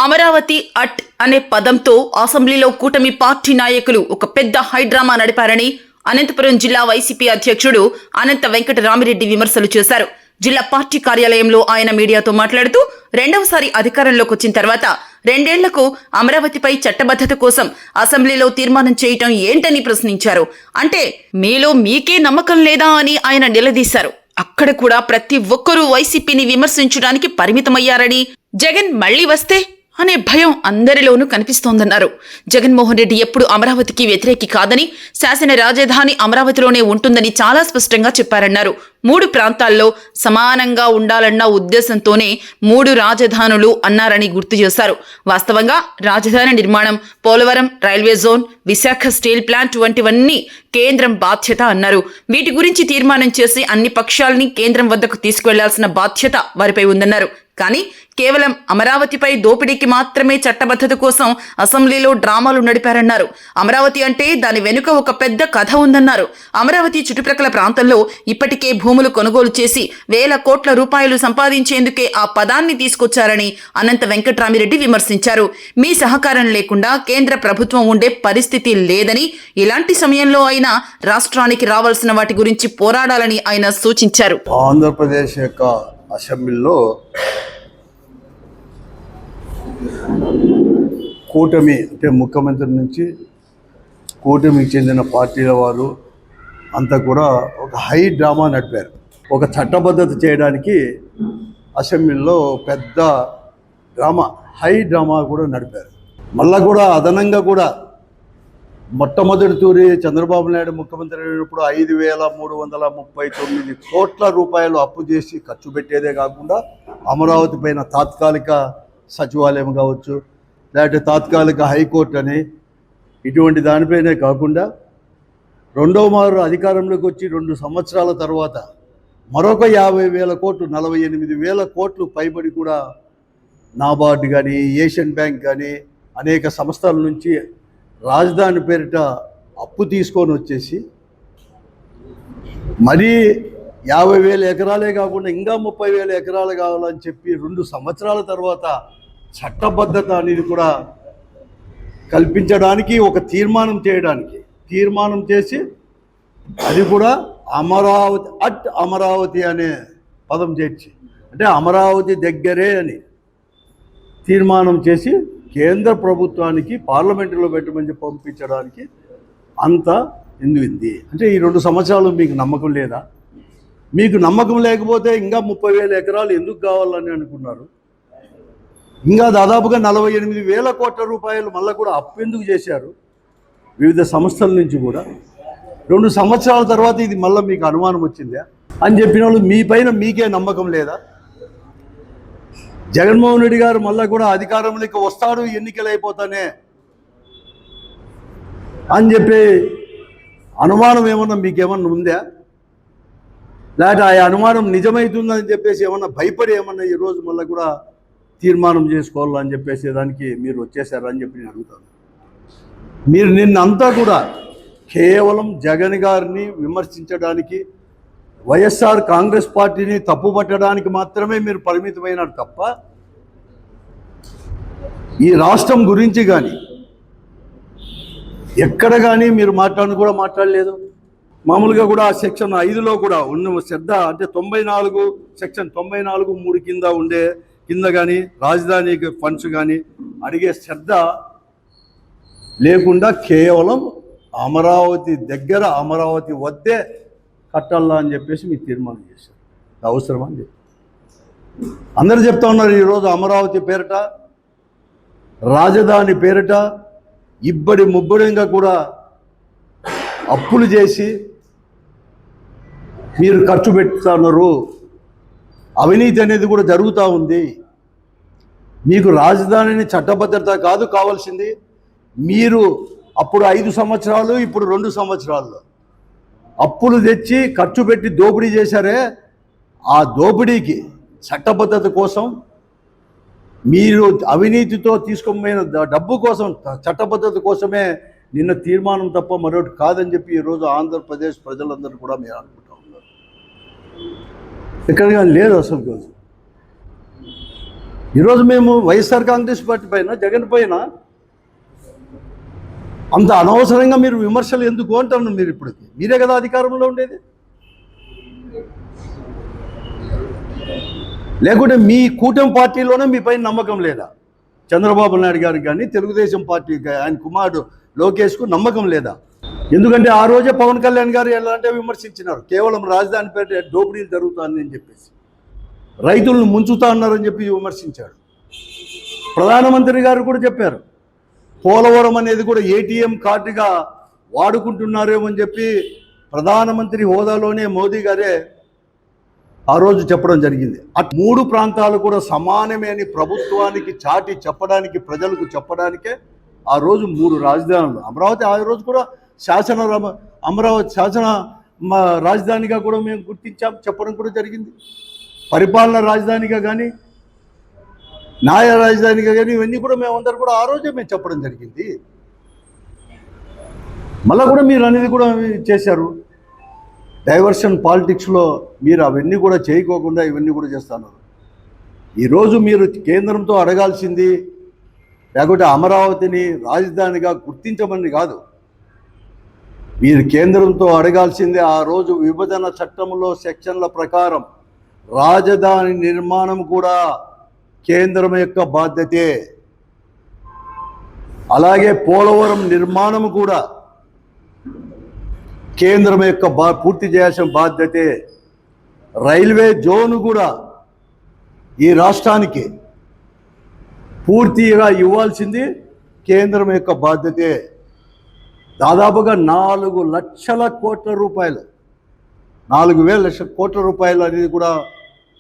Amaravati at అనే పదంతో అసెంబ్లీలో కూటమి పార్టీ నాయకులు ఒక పెద్ద హైడ్రామా నడిపారని అనంతపురం జిల్లా వైసీపీ అధ్యక్షుడు అనంత వెంకటరామిరెడ్డి విమర్శలు చేశారు. జిల్లా పార్టీ కార్యాలయంలో ఆయన మీడియాతో మాట్లాడుతూ రెండవసారి అధికారంలోకి వచ్చిన తర్వాత 2 ఏళ్లకు అమరావతిపై చట్టబద్ధత కోసం అసెంబ్లీలో తీర్మానం చేయటం ఏంటని ప్రశ్నించారు. అంటే మీలో మీకే నమ్మకం లేదా అని ఆయన నిలదీశారు. అక్కడ కూడా ప్రతి ఒక్కరూ వైసీపీని విమర్శించడానికి పరిమితమయ్యారని, జగన్ మళ్లీ వస్తే అనే భయం అందరిలోనూ కనిపిస్తోందన్నారు. జగన్మోహన్ రెడ్డి ఎప్పుడు అమరావతికి వ్యతిరేకి కాదని, శాసన రాజధాని అమరావతిలోనే ఉంటుందని చాలా స్పష్టంగా చెప్పారన్నారు. 3 ప్రాంతాల్లో సమానంగా ఉండాలన్న ఉద్దేశంతోనే 3 రాజధానులు అన్నారని గుర్తు చేశారు. వాస్తవంగా రాజధాని నిర్మాణం, Polavaram railway zone, Visakha steel plant వంటివన్నీ కేంద్రం బాధ్యత అన్నారు. వీటి గురించి తీర్మానం చేసి అన్ని పక్షాలని కేంద్రం వద్దకు తీసుకువెళ్లాల్సిన బాధ్యత వారిపై ఉందన్నారు. కానీ కేవలం అమరావతిపై దోపిడీకి మాత్రమే చట్టబద్ధత కోసం అసెంబ్లీలో డ్రామాలు నడిపారన్నారు. అమరావతి అంటే దాని వెనుక ఒక పెద్ద కథ ఉందన్నారు. అమరావతి చుట్టుప్రక్కల ప్రాంతంలో ఇప్పటికే భూములు కొనుగోలు చేసి వేల కోట్ల రూపాయలు సంపాదించేందుకే ఆ పదాన్ని తీసుకొచ్చారని అనంత వెంకటరామిరెడ్డి విమర్శించారు. మీ సహకారం లేకుండా కేంద్ర ప్రభుత్వం ఉండే పరిస్థితి లేదని, ఇలాంటి సమయంలో అయినా రాష్ట్రానికి రావాల్సిన వాటి గురించి పోరాడాలని ఆయన సూచించారు. ఆంధ్రప్రదేశ్ యొక్క అసెంబ్లీలో కూటమి అంటే ముఖ్యమంత్రి నుంచి కూటమికి చెందిన పార్టీల వారు అంతా కూడా ఒక హై డ్రామా నడిపారు. ఒక చట్టబద్ధత చేయడానికి అసెంబ్లీలో పెద్ద డ్రామా, హై డ్రామా కూడా నడిపారు. మళ్ళా కూడా అదనంగా కూడా మొట్టమొదటి తూరి చంద్రబాబు నాయుడు ముఖ్యమంత్రి అయినప్పుడు 5,339 కోట్ల రూపాయలు అప్పు చేసి ఖర్చు పెట్టేదే కాకుండా అమరావతి పైన తాత్కాలిక సచివాలయం కావచ్చు, లేకపోతే తాత్కాలిక హైకోర్టు అని ఇటువంటి దానిపైనే కాకుండా రెండవ మారు అధికారంలోకి వచ్చి 2 సంవత్సరాల తర్వాత మరొక 50,000 కోట్లు, 48,000 కోట్లు పైబడి కూడా నాబార్డు కానీ, ఏషియన్ బ్యాంక్ కానీ అనేక సంస్థల నుంచి రాజధాని పేరిట అప్పు తీసుకొని వచ్చేసి మరీ 50,000 ఎకరాలే కాకుండా ఇంకా 30,000 ఎకరాలు కావాలని చెప్పి 2 సంవత్సరాల తర్వాత చట్టబద్ధత అనేది కూడా కల్పించడానికి ఒక తీర్మానం చేసి అది కూడా అమరావతి అట్ అమరావతి అనే పదం చేర్చి, అంటే అమరావతి దగ్గరే అని తీర్మానం చేసి కేంద్ర ప్రభుత్వానికి పార్లమెంటులో పెట్టమని పంపించడానికి అంత ఎందుకుంది. అంటే ఈ 2 సంవత్సరాలు మీకు నమ్మకం లేదా? మీకు నమ్మకం లేకపోతే ఇంకా 30,000 ఎకరాలు ఎందుకు కావాలని అనుకున్నారు? ఇంకా దాదాపుగా 48,000 కోట్ల రూపాయలు మళ్ళీ కూడా అప్పు ఎందుకు చేశారు వివిధ సంస్థల నుంచి కూడా? 2 సంవత్సరాల తర్వాత ఇది మళ్ళీ మీకు అనుమానం వచ్చిందా అని చెప్పిన వాళ్ళు మీ పైన మీకే నమ్మకం లేదా? జగన్మోహన్ రెడ్డి గారు మళ్ళీ కూడా అధికారంలోకి వస్తాడు ఎన్నికలు అయిపోతానే అని చెప్పి అనుమానం ఏమన్నా మీకేమన్నా ఉందా? లేకపోతే ఆ అనుమానం నిజమవుతుందని చెప్పేసి ఏమన్నా భయపడి ఏమన్నా ఈరోజు మళ్ళీ కూడా తీర్మానం చేసుకోవాలని చెప్పేసి దానికి మీరు వచ్చేసారని చెప్పి నేను అడుగుతాను. మీరు నిన్నంతా కూడా కేవలం జగన్ గారిని విమర్శించడానికి, వైఎస్ఆర్ కాంగ్రెస్ పార్టీని తప్పుపట్టడానికి మాత్రమే మీరు పరిమితమైనారు తప్ప ఈ రాష్ట్రం గురించి కానీ ఎక్కడ కానీ మీరు మాట్లాడలేదు. మామూలుగా కూడా సెక్షన్ 5లో కూడా ఉన్న శ్రద్ధ, అంటే 94 సెక్షన్ 94(3) కింద కానీ రాజధాని ఫండ్స్ కానీ అడిగే శ్రద్ధ లేకుండా కేవలం అమరావతి దగ్గర, అమరావతి వద్దే కట్టాలా అని చెప్పేసి మీరు తీర్మానం చేశారు. అవసరమా అని చెప్పి అందరూ చెప్తా ఉన్నారు. ఈరోజు అమరావతి పేరిట, రాజధాని పేరిట ఇబ్బడి ముబ్బడిగా కూడా అప్పులు చేసి మీరు ఖర్చు పెడుతున్నారు. అవినీతి అనేది కూడా జరుగుతూ ఉంది. మీకు రాజధానిని చట్టబద్ధత కాదు కావాల్సింది. మీరు అప్పుడు 5 సంవత్సరాలు, ఇప్పుడు 2 సంవత్సరాల్లో అప్పులు తెచ్చి ఖర్చు పెట్టి దోపిడీ చేశారే, ఆ దోపిడీకి చట్టబద్ధత కోసం, మీరు అవినీతితో తీసుకుపోయిన డబ్బు కోసం, చట్టబద్ధత కోసమే నిన్న తీర్మానం తప్ప మరొకటి కాదని చెప్పి ఈరోజు ఆంధ్రప్రదేశ్ ప్రజలందరూ కూడా మీరు అనుకుంటా ఉన్నారు. ఎక్కడిగా లేదు అసలు. ఈరోజు మేము వైఎస్ఆర్ కాంగ్రెస్ పార్టీ పైన, జగన్ పైన అంత అనవసరంగా మీరు విమర్శలు ఎందుకు అంటున్నారు? మీరు ఇప్పటికి మీరే కదా అధికారంలో ఉండేది. లేకుంటే మీ కూటమి పార్టీలోనే మీ పైన నమ్మకం లేదా? చంద్రబాబు నాయుడు గారికి కానీ తెలుగుదేశం పార్టీకి ఆయన కుమారుడు లోకేష్కు నమ్మకం లేదా? ఎందుకంటే ఆ రోజే పవన్ కళ్యాణ్ గారు ఎలా అంటే విమర్శించినారు, కేవలం రాజధాని పేట దోపిడీలు జరుగుతుందని చెప్పేసి, రైతులను ముంచుతా అన్నారని చెప్పి విమర్శించాడు. ప్రధానమంత్రి గారు కూడా చెప్పారు, పోలవరం అనేది కూడా ఏటీఎం కార్డుగా వాడుకుంటున్నారేమో అని చెప్పి ప్రధానమంత్రి హోదాలోనే మోదీ గారే ఆ రోజు చెప్పడం జరిగింది. ఆ 3 ప్రాంతాలు కూడా సమానమే అని ప్రభుత్వానికి చాటి చెప్పడానికి, ప్రజలకు చెప్పడానికే ఆ రోజు 3 రాజధానులు. అమరావతి ఆ రోజు కూడా అమరావతి శాసన రాజధానిగా కూడా మేము గుర్తించాం, చెప్పడం కూడా జరిగింది. పరిపాలన రాజధానిగా కానీ, న్యాయ రాజధానిగా కానీ ఇవన్నీ కూడా మేమందరూ కూడా ఆ రోజే మేము చెప్పడం జరిగింది. మళ్ళీ కూడా మీరు అనేది కూడా చేశారు. డైవర్షన్ పాలిటిక్స్లో మీరు అవన్నీ కూడా చేయకోకుండా ఇవన్నీ కూడా చేస్తున్నారు. ఈరోజు మీరు కేంద్రంతో అడగాల్సింది లేకపోతే అమరావతిని రాజధానిగా గుర్తించమని కాదు, మీరు కేంద్రంతో అడగాల్సిందే ఆ రోజు విభజన చట్టంలో సెక్షన్ల ప్రకారం రాజధాని నిర్మాణం కూడా కేంద్రం యొక్క బాధ్యతే. అలాగే పోలవరం నిర్మాణం కూడా కేంద్రం యొక్క పూర్తి చేయాల్సిన బాధ్యతే. రైల్వే జోన్ కూడా ఈ రాష్ట్రానికి పూర్తిగా ఇవ్వాల్సింది కేంద్రం యొక్క బాధ్యతే. దాదాపుగా 4 లక్షల కోట్ల రూపాయలు, 4,000 లక్షల కోట్ల రూపాయలు అనేది కూడా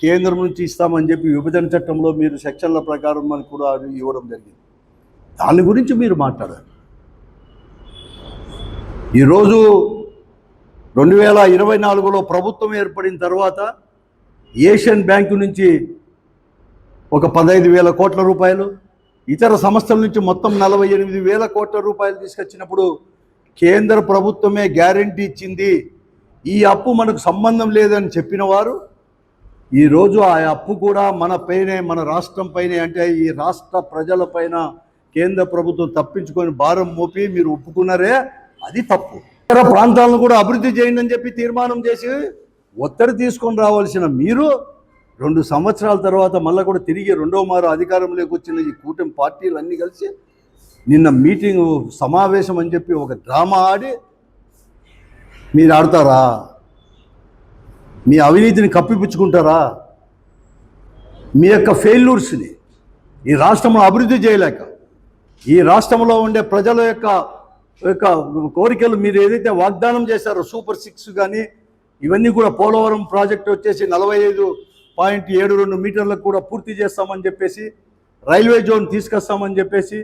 కేంద్రం నుంచి ఇస్తామని చెప్పి విభజన చట్టంలో మీరు సెక్షన్ల ప్రకారం మనకు కూడా ఇవ్వడం జరిగింది. దాని గురించి మీరు మాట్లాడారు. ఈరోజు 2024లో ప్రభుత్వం ఏర్పడిన తర్వాత ఏషియన్ బ్యాంకు నుంచి ఒక 15,000 కోట్ల రూపాయలు, ఇతర సంస్థల నుంచి మొత్తం 48,000 కోట్ల రూపాయలు తీసుకొచ్చినప్పుడు కేంద్ర ప్రభుత్వమే గ్యారంటీ ఇచ్చింది, ఈ అప్పు మనకు సంబంధం లేదని చెప్పిన వారు ఈరోజు ఆ అప్పు కూడా మన పైనే, మన రాష్ట్రం పైనే, అంటే ఈ రాష్ట్ర ప్రజల పైన కేంద్ర ప్రభుత్వం తప్పించుకొని భారం మోపి మీరు ఒప్పుకున్నారే, అది తప్పు. ఇతర ప్రాంతాలను కూడా అభివృద్ధి చేయండి అని చెప్పి తీర్మానం చేసి ఒత్తిడి తీసుకొని రావాల్సిన మీరు 2 సంవత్సరాల తర్వాత మళ్ళీ కూడా తిరిగి రెండో మారు అధికారంలోకి వచ్చిన ఈ కూటమి పార్టీలు అన్నీ కలిసి నిన్న మీటింగ్ సమావేశం అని చెప్పి ఒక డ్రామా ఆడి మీరు ఆడతారా? మీ అవినీతిని కప్పిపుచ్చుకుంటారా? మీ యొక్క ఫెయిల్యూర్స్ని ఈ రాష్ట్రంలో అభివృద్ధి చేయలేక, ఈ రాష్ట్రంలో ఉండే ప్రజల యొక్క కోరికలు మీరు ఏదైతే వాగ్దానం చేశారో, సూపర్ 6 కానీ ఇవన్నీ కూడా, పోలవరం ప్రాజెక్టు వచ్చేసి 45.72 మీటర్లకు కూడా పూర్తి చేస్తామని చెప్పేసి, రైల్వే జోన్ తీసుకొస్తామని చెప్పేసి,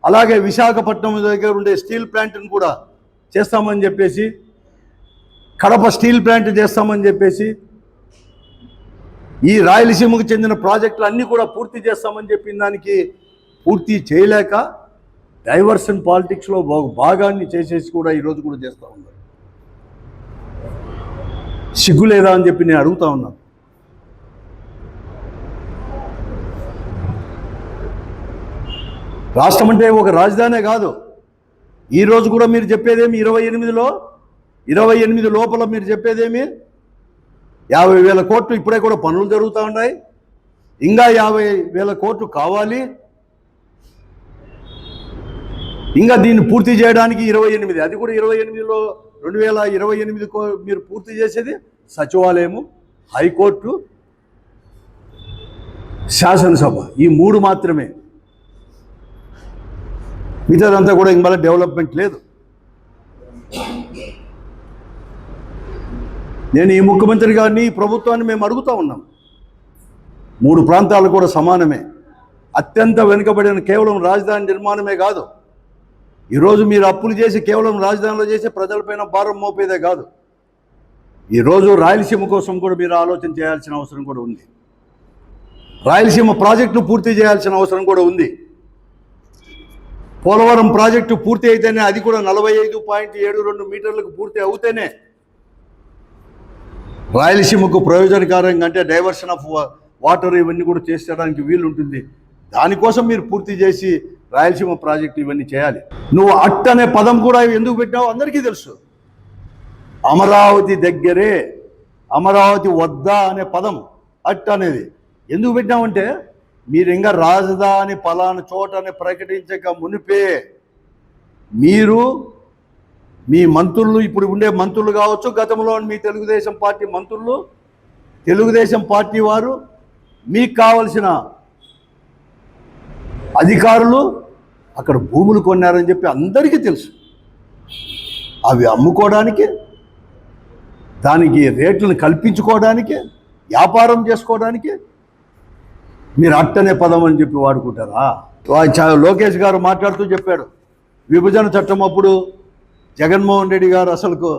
అలాగే విశాఖపట్నం దగ్గర ఉండే స్టీల్ ప్లాంట్ని కూడా చేస్తామని చెప్పేసి, కడప స్టీల్ ప్లాంట్ చేస్తామని చెప్పేసి, ఈ రాయలసీమకు చెందిన ప్రాజెక్టులు అన్నీ కూడా పూర్తి చేస్తామని చెప్పిన దానికి పూర్తి చేయలేక డైవర్షన్ పాలిటిక్స్లో భాగాన్ని చేసేసి కూడా ఈరోజు కూడా చేస్తూ ఉన్నారు. సిగ్గు లేదా అని చెప్పి నేను అడుగుతా ఉన్నాను. రాష్ట్రం అంటే ఒక రాజధానే కాదు. ఈరోజు కూడా మీరు చెప్పేదేమి 28 లోపల మీరు చెప్పేదేమి 50,000 కోట్లు ఇప్పుడే కూడా పనులు జరుగుతూ ఉన్నాయి, ఇంకా 50,000 కోట్లు కావాలి, ఇంకా దీన్ని పూర్తి చేయడానికి 28, అది కూడా 28లో 2028 మీరు పూర్తి చేసేది సచివాలయము, హైకోర్టు, శాసనసభ, ఈ 3 మాత్రమే. మిగతాదంతా కూడా ఇంక మళ్ళీ డెవలప్మెంట్ లేదు. నేను ఈ ముఖ్యమంత్రి గారిని, ఈ ప్రభుత్వాన్ని మేము అడుగుతూ ఉన్నాం, 3 ప్రాంతాలు కూడా సమానమే. అత్యంత వెనుకబడిన కేవలం రాజధాని నిర్మాణమే కాదు, ఈరోజు మీరు అప్పులు చేసి కేవలం రాజధానిలో చేసి ప్రజలపైన భారం మోపేదే కాదు, ఈరోజు రాయలసీమ కోసం కూడా మీరు ఆలోచన చేయాల్సిన అవసరం కూడా ఉంది. రాయలసీమ ప్రాజెక్టు పూర్తి చేయాల్సిన అవసరం కూడా ఉంది. పోలవరం ప్రాజెక్టు పూర్తి అయితేనే, అది కూడా 45.72 మీటర్లకు పూర్తి అవుతేనే రాయలసీమకు ప్రయోజనకరంగా, అంటే డైవర్షన్ ఆఫ్ వాటర్ ఇవన్నీ కూడా చేసేయడానికి వీలు ఉంటుంది. దానికోసం మీరు పూర్తి చేసి రాయలసీమ ప్రాజెక్టు ఇవన్నీ చేయాలి. నువ్వు అట్ అనే పదం కూడా ఎందుకు పెట్టావు అందరికీ తెలుసు. అమరావతి దగ్గరే, అమరావతి వద్ద అనే పదం అట్ అనేది ఎందుకు పెట్టామంటే మీరు ఇంకా రాజధాని పలానా చోటని ప్రకటించక మునిపే మీరు మీ మంత్రులు, ఇప్పుడు ఉండే మంత్రులు కావచ్చు, గతంలో మీ తెలుగుదేశం పార్టీ మంత్రులు, తెలుగుదేశం పార్టీ వారు మీకు కావలసిన అధికారులు అక్కడ భూములు కొన్నారని చెప్పి అందరికీ తెలుసు. అవి అమ్ముకోవడానికి, దానికి రేట్లను కల్పించుకోవడానికి, వ్యాపారం చేసుకోవడానికి మీరు అట్టనే పదం అని చెప్పి వాడుకుంటారా? లోకేష్ గారు మాట్లాడుతూ చెప్పాడు, విభజన చట్టం అప్పుడు జగన్మోహన్ రెడ్డి గారు అసలుకు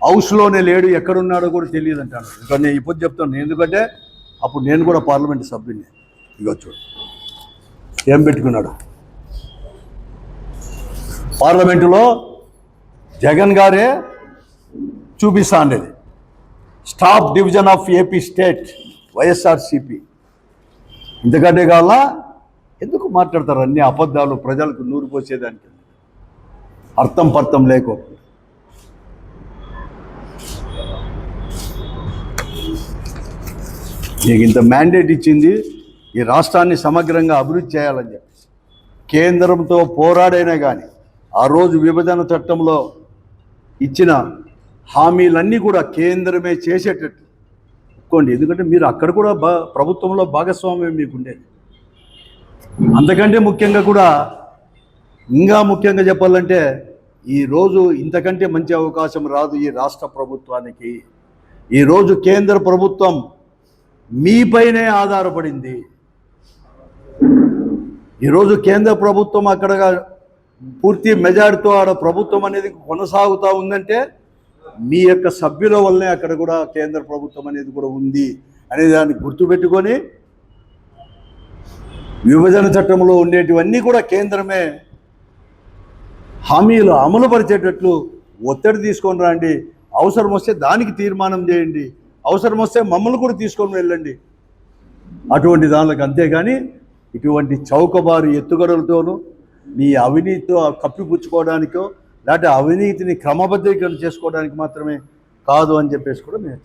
హౌస్లోనే లేడు, ఎక్కడున్నాడో కూడా తెలియదు అంటాడు. ఇంకా నేను ఇప్పుడు చెప్తాను, ఎందుకంటే అప్పుడు నేను కూడా పార్లమెంట్ సభ్యుని. ఇగో చూడు ఏం పెట్టుకున్నాడు. పార్లమెంటులో జగన్ గారే చూపిస్తా ఉండేది, stop division of AP state YSRCP. ఇంతకంటే కావాలా? ఎందుకు మాట్లాడతారు అన్ని అబద్ధాలు, ప్రజలకు నూరు పోసేదానికి అర్థం పర్థం లేకోకుండా. నీకు ఇంత మ్యాండేట్ ఇచ్చింది ఈ రాష్ట్రాన్ని సమగ్రంగా అభివృద్ధి చేయాలని చెప్పి కేంద్రంతో పోరాడైనా కానీ ఆ రోజు విభజన చట్టంలో ఇచ్చిన హామీలన్నీ కూడా కేంద్రమే చేసేటట్టు ఒప్పుకోండి. ఎందుకంటే మీరు అక్కడ కూడా ప్రభుత్వంలో భాగస్వామ్యం మీకుండేది. అంతకంటే ముఖ్యంగా కూడా, ఇంకా ముఖ్యంగా చెప్పాలంటే, ఈరోజు ఇంతకంటే మంచి అవకాశం రాదు ఈ రాష్ట్ర ప్రభుత్వానికి. ఈరోజు కేంద్ర ప్రభుత్వం మీపైనే ఆధారపడింది. ఈరోజు కేంద్ర ప్రభుత్వం అక్కడ పూర్తి మెజారిటీతో ఆడ ప్రభుత్వం అనేది కొనసాగుతూ ఉందంటే మీ యొక్క సభ్యుల వల్లనే అక్కడ కూడా కేంద్ర ప్రభుత్వం అనేది కూడా ఉంది అనే దాన్ని గుర్తుపెట్టుకొని విభజన చట్టంలో ఉండేటివన్నీ కూడా కేంద్రమే హామీలు అమలు పరిచేటట్లు ఒత్తిడి తీసుకొని రండి. అవసరం వస్తే దానికి తీర్మానం చేయండి, అవసరం వస్తే మమ్మల్ని కూడా తీసుకొని వెళ్ళండి అటువంటి దానికి. అంతేగాని ఇటువంటి చౌకబారు ఎత్తుగడలతోనూ మీ అవినీతితో కప్పిపుచ్చుకోవడానికో లేకపోతే అవినీతిని క్రమబద్ధీకరణ చేసుకోవడానికి మాత్రమే కాదు అని చెప్పేసి కూడా మేము